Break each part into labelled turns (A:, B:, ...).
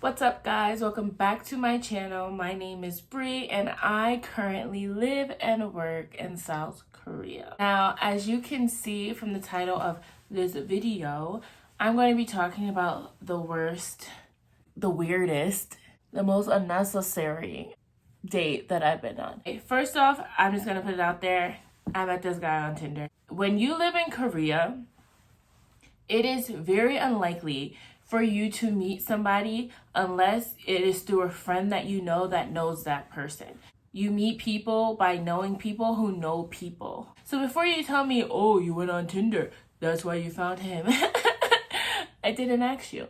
A: What's up, guys? Welcome back to my channel. My name is Bree and I currently live and work in South Korea. Now, as you can see from the title of this video, I'm going to be talking about the worst, the weirdest, the most unnecessary date that I've been on. First off, I'm just going to put it out there. I met this guy on Tinder. When you live in Korea, it is very unlikely for you to meet somebody unless it is through a friend that you know that knows that person. You meet people by knowing people who know people. So before you tell me, oh, you went on Tinder, that's why you found him. I didn't ask you,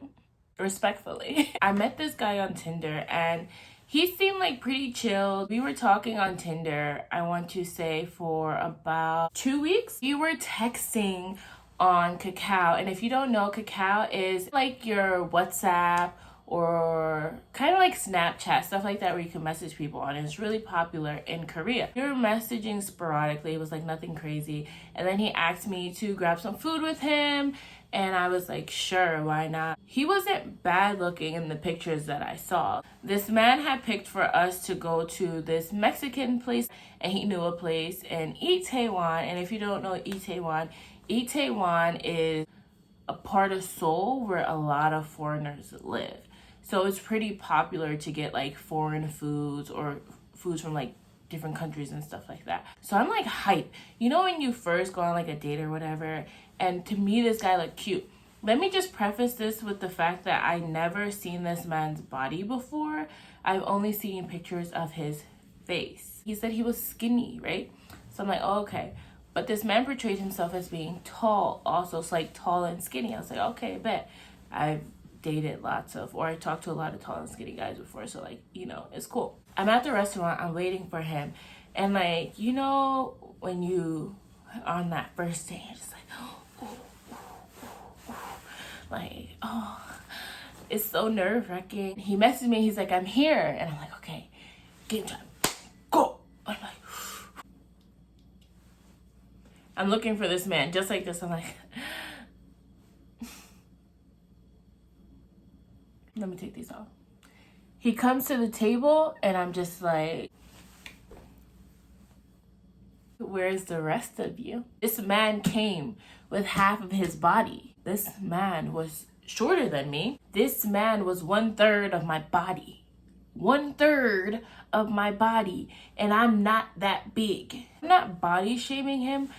A: respectfully. I met this guy on Tinder and he seemed like pretty chill. We were talking on Tinder, I want to say for about 2 weeks. We were texting on Kakao, and if you don't know, Kakao is like your WhatsApp or kind of like Snapchat, stuff like that, where you can message people on. And it's really popular in Korea. We were messaging sporadically. It was like nothing crazy. And then he asked me to grab some food with him, and I was like, sure, why not? He wasn't bad looking in the pictures that I saw. This man had picked for us to go to this Mexican place, and he knew a place in Itaewon. And if you don't know Itaewon is a part of Seoul where a lot of foreigners live. So it's pretty popular to get like foreign foods or foods from like different countries and stuff like that. So I'm like hype. You know when you first go on like a date or whatever, and to me this guy looked cute. Let me just preface this with the fact that I never seen this man's body before. I've only seen pictures of his face. He said he was skinny, right? So I'm like, oh, okay. But this man portrayed himself as being tall, also. It's like tall and skinny. I was like, okay, bet. I've dated I talked to a lot of tall and skinny guys before. So like, you know, it's cool. I'm at the restaurant, I'm waiting for him. And like, you know, when you on that first date, you're just like, like, oh, it's so nerve-wracking. He messaged me, he's like, I'm here. And I'm like, okay, game time, go. I'm like, I'm looking for this man, just like this. I'm like, let me take these off. He comes to the table and I'm just like, where's the rest of you? This man came with half of his body. This man was shorter than me. This man was 1/3 of my body. 1/3 of my body. And I'm not that big. I'm not body shaming him,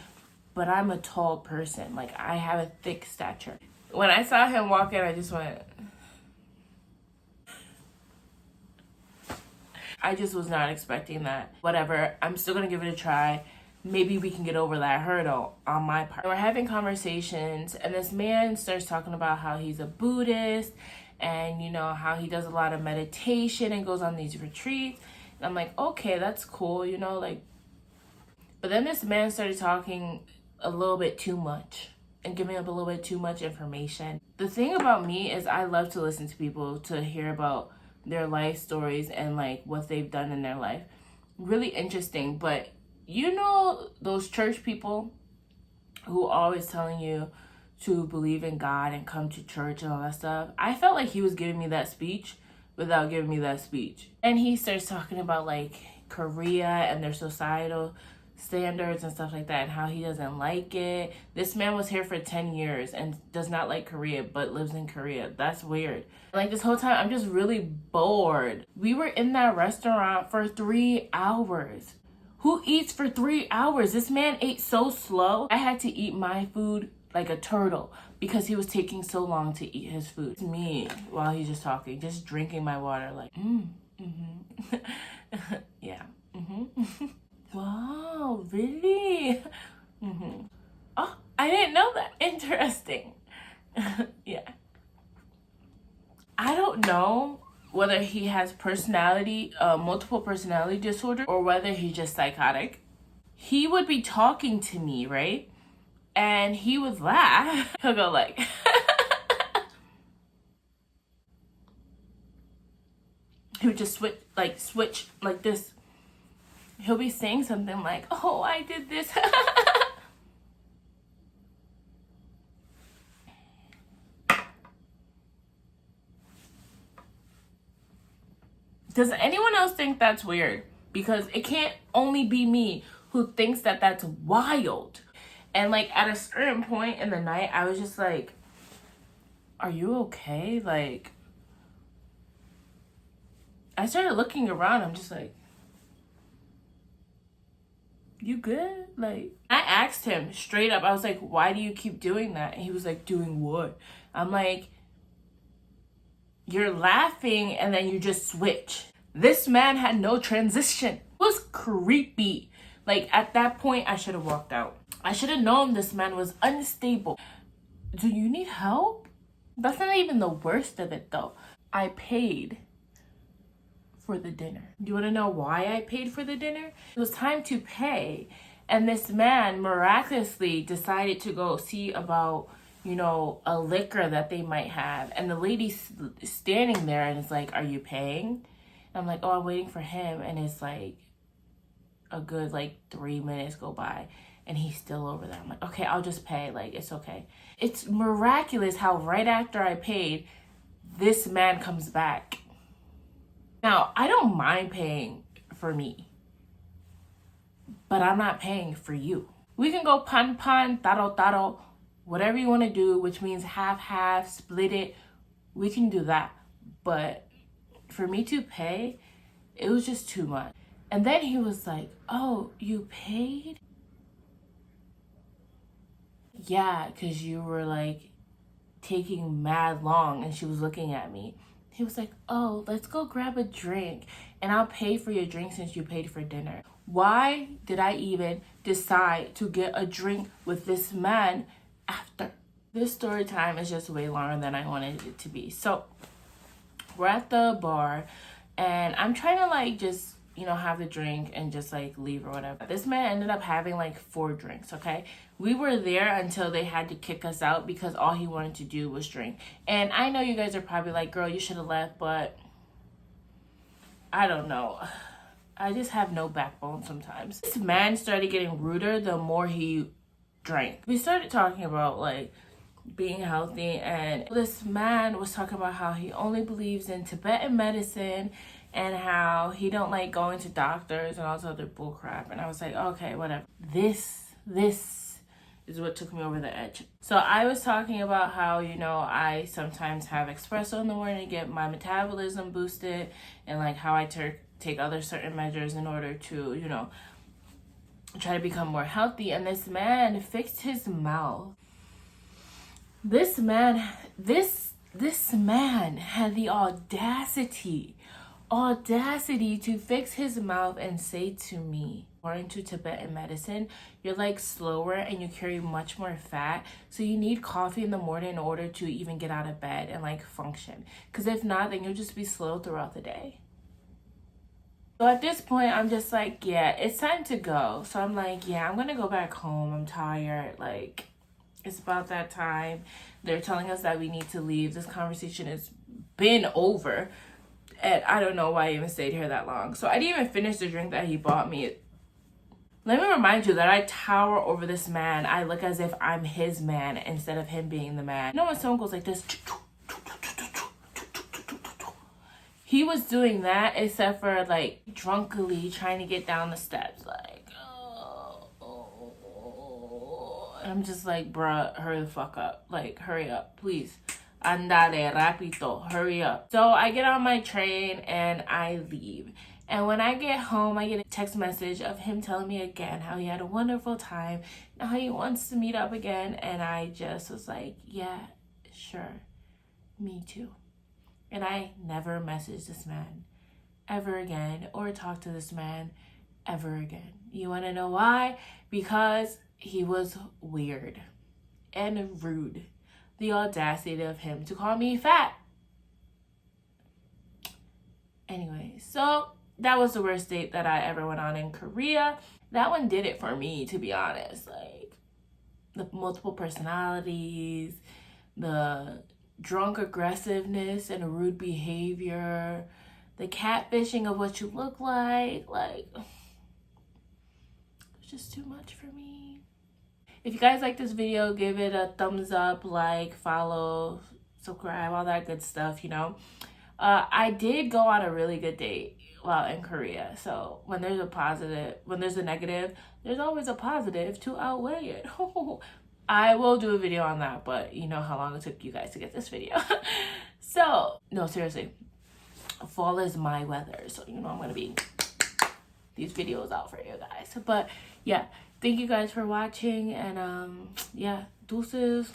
A: but I'm a tall person. Like, I have a thick stature. When I saw him walk in, I just went... I just was not expecting that. Whatever, I'm still gonna give it a try. Maybe we can get over that hurdle on my part. We're having conversations, and this man starts talking about how he's a Buddhist, and you know, how he does a lot of meditation and goes on these retreats. And I'm like, okay, that's cool, you know, like... But then this man started talking a little bit too much and giving up a little bit too much information. The thing about me is I love to listen to people, to hear about their life stories and like what they've done in their life. Really interesting. But you know those church people who always telling you to believe in God and come to church and all that stuff? I felt like he was giving me that speech without giving me that speech. And he starts talking about like Korea and their societal standards and stuff like that, and how he doesn't like it. This man was here for 10 years and does not like Korea but lives in Korea. That's weird. Like, this whole time I'm just really bored. We were in that restaurant for 3 hours. Who eats for 3 hours? This man ate so slow. I had to eat my food like a turtle because he was taking so long to eat his food. It's me while he's just talking, just drinking my water like yeah. Wow, really? Oh, I didn't know that. Interesting. Yeah. I don't know whether he has multiple personality disorder, or whether he's just psychotic. He would be talking to me, right? And he would laugh. He'll go like... He would just switch like this. He'll be saying something like, oh, I did this. Does anyone else think that's weird? Because it can't only be me who thinks that that's wild. And like at a certain point in the night, I was just like, are you okay? Like, I started looking around. I'm just like, you good? Like, I asked him straight up. I was like, why do you keep doing that? And he was like, doing what? I'm like, you're laughing and then you just switch. This man had no transition. It was creepy. Like, at that point, I should have walked out. I should have known this man was unstable. Do you need help? That's not even the worst of it, though. I paid for the dinner. Do you want to know why I paid for the dinner? It was time to pay, and this man miraculously decided to go see about, you know, a liquor that they might have. And the lady's standing there and is like, are you paying? And I'm like, oh, I'm waiting for him. And it's like a good like 3 minutes go by and he's still over there. I'm like, okay, I'll just pay. Like, it's okay. It's miraculous how right after I paid, this man comes back. Now, I don't mind paying for me, but I'm not paying for you. We can go pan, taro, taro, whatever you want to do, which means half, split it. We can do that. But for me to pay, it was just too much. And then he was like, oh, you paid? Yeah, because you were like taking mad long. And she was looking at me. He was like, oh, let's go grab a drink and I'll pay for your drink since you paid for dinner. Why did I even decide to get a drink with this man after? This story time is just way longer than I wanted it to be. So we're at the bar and I'm trying to like just, you know, have the drink and just like leave or whatever. This man ended up having like 4 drinks, okay? We were there until they had to kick us out because all he wanted to do was drink. And I know you guys are probably like, girl, you should have left, but I don't know. I just have no backbone sometimes. This man started getting ruder the more he drank. We started talking about like being healthy, and this man was talking about how he only believes in Tibetan medicine and how he don't like going to doctors and all this other bull crap. And I was like, okay, whatever. This is what took me over the edge. So I was talking about how, you know, I sometimes have espresso in the morning to get my metabolism boosted, and like how I take other certain measures in order to, you know, try to become more healthy. And this man fixed his mouth. This man had the audacity to fix his mouth and say to me, according to Tibetan medicine, you're like slower and you carry much more fat, so you need coffee in the morning in order to even get out of bed and like function, because if not, then you'll just be slow throughout the day. So at this point, I'm just like, yeah, it's time to go. So I'm like, yeah, I'm gonna go back home. I'm tired. Like, it's about that time. They're telling us that we need to leave. This conversation has been over. And I don't know why I even stayed here that long. So I didn't even finish the drink that he bought me. Let me remind you that I tower over this man. I look as if I'm his man instead of him being the man. You know when someone goes like this? He was doing that, except for like drunkily trying to get down the steps. Like, I'm just like, bruh, hurry the fuck up. Like, hurry up, please. Andale, rapito, hurry up. So I get on my train and I leave. And when I get home, I get a text message of him telling me again how he had a wonderful time and how he wants to meet up again. And I just was like, yeah, sure, me too. And I never messaged this man ever again or talked to this man ever again. You want to know why? Because he was weird and rude. The audacity of him to call me fat. Anyway, so that was the worst date that I ever went on in Korea. That one did it for me, to be honest. Like, the multiple personalities, the drunk aggressiveness and rude behavior, the catfishing of what you look like it's just too much for me. If you guys like this video, give it a thumbs up, like, follow, subscribe, all that good stuff, you know. I did go on a really good date while in Korea. So when there's a negative, there's always a positive to outweigh it. I will do a video on that, but you know how long it took you guys to get this video. So, no, seriously. Fall is my weather. So, you know, I'm going to be these videos out for you guys. But yeah, thank you guys for watching. And yeah, deuces.